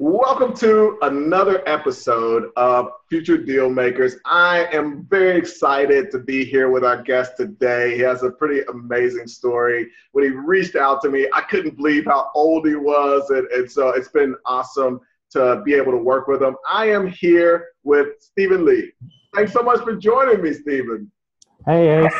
Welcome to another episode of Future Deal Makers. I am very excited to be here with our guest today. He has a pretty amazing story. When he reached out to me, I couldn't believe how old he was, and so it's been awesome to be able to work with him. I am here with Stephen Lee. Thanks so much for joining me, Stephen. Hey, Ace.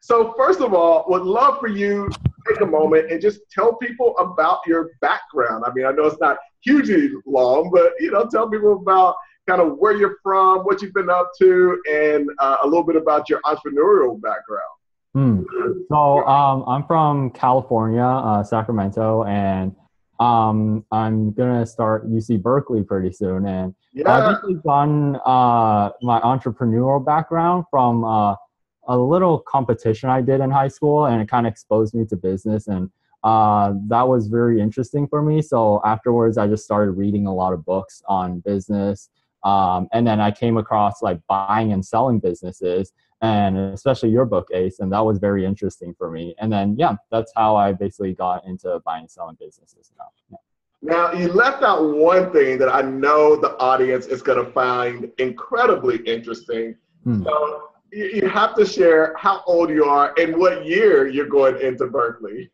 So first of all, would love for you to take a moment and just tell people about your background. I mean, I know it's not hugely long, but tell people about kind of where you're from, what you've been up to, and a little bit about your entrepreneurial background. So I'm from California, Sacramento, and I'm gonna start UC Berkeley pretty soon. And I've actually gotten my entrepreneurial background from a little competition I did in high school, and it kind of exposed me to business, and that was very interesting for me. So afterwards, I just started reading a lot of books on business, and then I came across like buying and selling businesses, and especially your book, Ace, and that was very interesting for me. And then, that's how I basically got into buying and selling businesses now. Yeah. Now, you left out one thing that I know the audience is going to find incredibly interesting. So you have to share how old you are and what year you're going into Berkeley.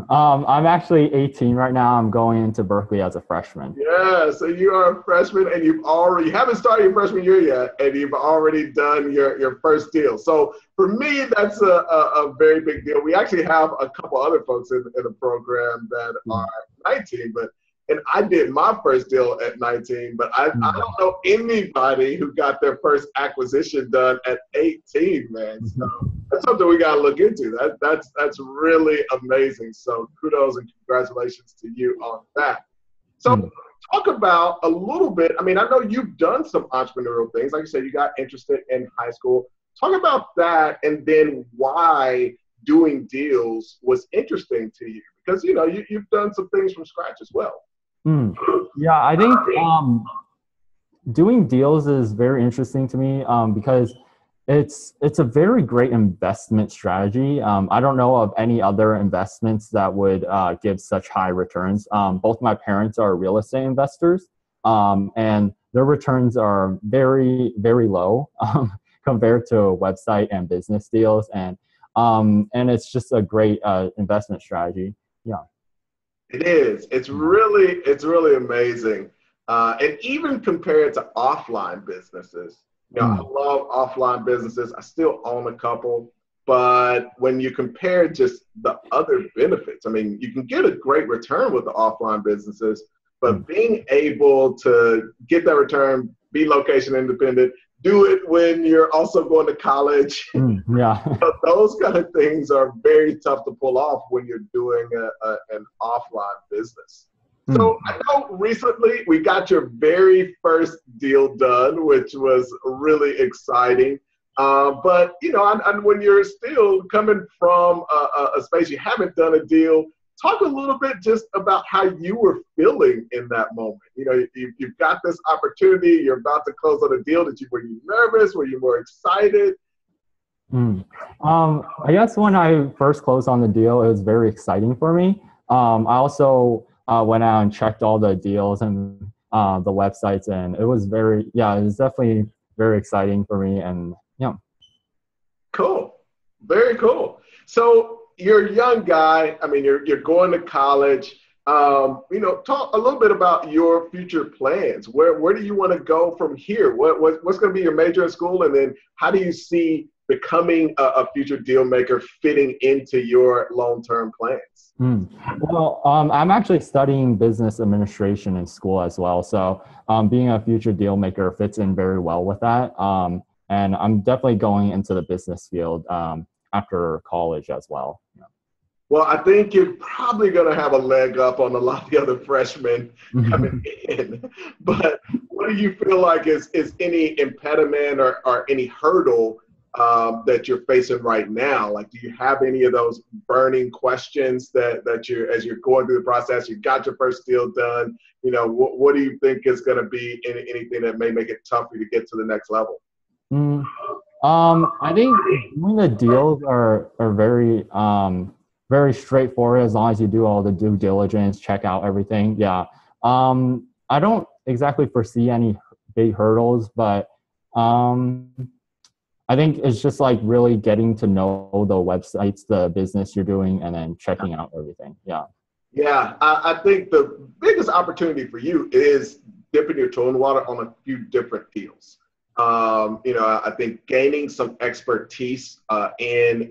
I'm actually 18 right now. I'm going into Berkeley as a freshman. Yeah, so you are a freshman, and you haven't started your freshman year yet, and you've already done your first deal. So for me, that's a very big deal. We actually have a couple other folks in the program that are 19, and I did my first deal at 19, but I don't know anybody who got their first acquisition done at 18, man. So that's something we got to look into. That's really amazing. So kudos and congratulations to you on that. So talk about a little bit. I mean, I know you've done some entrepreneurial things. Like you said, you got interested in high school. Talk about that, and then why doing deals was interesting to you. Because, you've done some things from scratch as well. Yeah, I think doing deals is very interesting to me because it's a very great investment strategy. I don't know of any other investments that would give such high returns. Both my parents are real estate investors, and their returns are very, very low compared to website and business deals. And it's just a great investment strategy. Yeah. It is. It's really amazing. And even compared to offline businesses, I love offline businesses. I still own a couple, but when you compare just the other benefits, I mean, you can get a great return with the offline businesses, but being able to get that return, be location independent, do it when you're also going to college. Those kind of things are very tough to pull off when you're doing an offline business. So I know recently we got your very first deal done, which was really exciting. But, and when you're still coming from a space you haven't done a deal, talk a little bit just about how you were feeling in that moment. You've got this opportunity. You're about to close on a deal. Were you nervous? Were you more excited? I guess when I first closed on the deal, it was very exciting for me. I also went out and checked all the deals and the websites, and it was definitely very exciting for me. And Cool. Very cool. So you're a young guy. I mean, you're going to college. Talk a little bit about your future plans. Where do you want to go from here? What's going to be your major in school, and then how do you see becoming a future deal maker fitting into your long-term plans? Well, I'm actually studying business administration in school as well. So being a future deal maker fits in very well with that. And I'm definitely going into the business field after college as well. Well, I think you're probably going to have a leg up on a lot of the other freshmen coming in. But what do you feel like is any impediment or any hurdle that you're facing right now? Like, do you have any of those burning questions that you're, as you're going through the process, you got your first deal done, what do you think is going to be anything that may make it tough for you to get to the next level? I think doing the deals are very very straightforward as long as you do all the due diligence, check out everything. I don't exactly foresee any big hurdles, but I think it's just like really getting to know the websites, the business you're doing, and then checking out everything. Yeah. Yeah, I think the biggest opportunity for you is dipping your toe in the water on a few different deals. I think gaining some expertise in,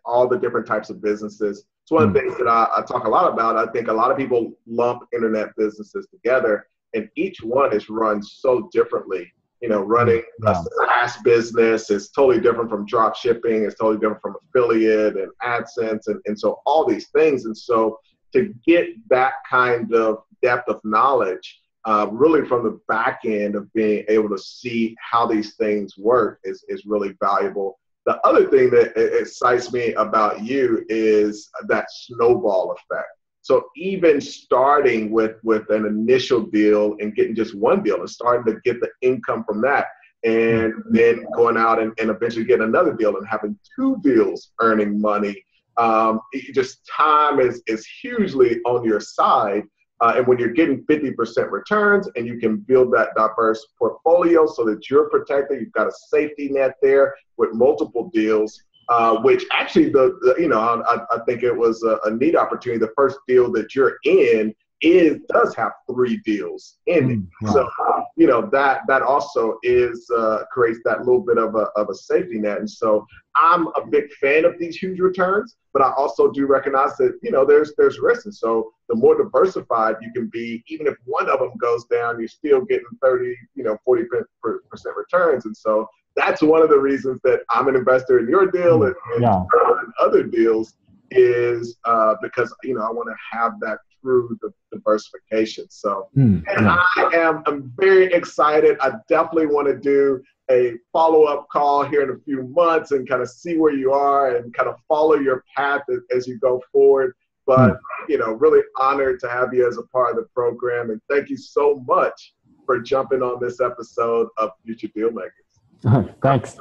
all the different types of businesses. It's one of the things that I talk a lot about. I think a lot of people lump internet businesses together, and each one is run so differently. Running a SaaS business is totally different from drop shipping. It's totally different from affiliate and AdSense, and so all these things. And so to get that kind of depth of knowledge, really from the back end of being able to see how these things work is really valuable. The other thing that excites me about you is that snowball effect. So even starting with an initial deal and getting just one deal and starting to get the income from that, and then going out and eventually getting another deal and having two deals earning money, just time is hugely on your side. And when you're getting 50% returns and you can build that diverse portfolio so that you're protected, you've got a safety net there with multiple deals, which actually I think it was a neat opportunity. The first deal that you're in does have 3 deals in it. So, that also creates that little bit of a safety net. And so I'm a big fan of these huge returns, but I also do recognize that, there's risk. And so the more diversified you can be, even if one of them goes down, you're still getting 30, 40% returns. And so that's one of the reasons that I'm an investor in your deal and other deals is because, I want to have that through the diversification. So, I'm very excited. I definitely want to do a follow-up call here in a few months and kind of see where you are and kind of follow your path as you go forward. But, really honored to have you as a part of the program. And thank you so much for jumping on this episode of Future Dealmakers. Thanks.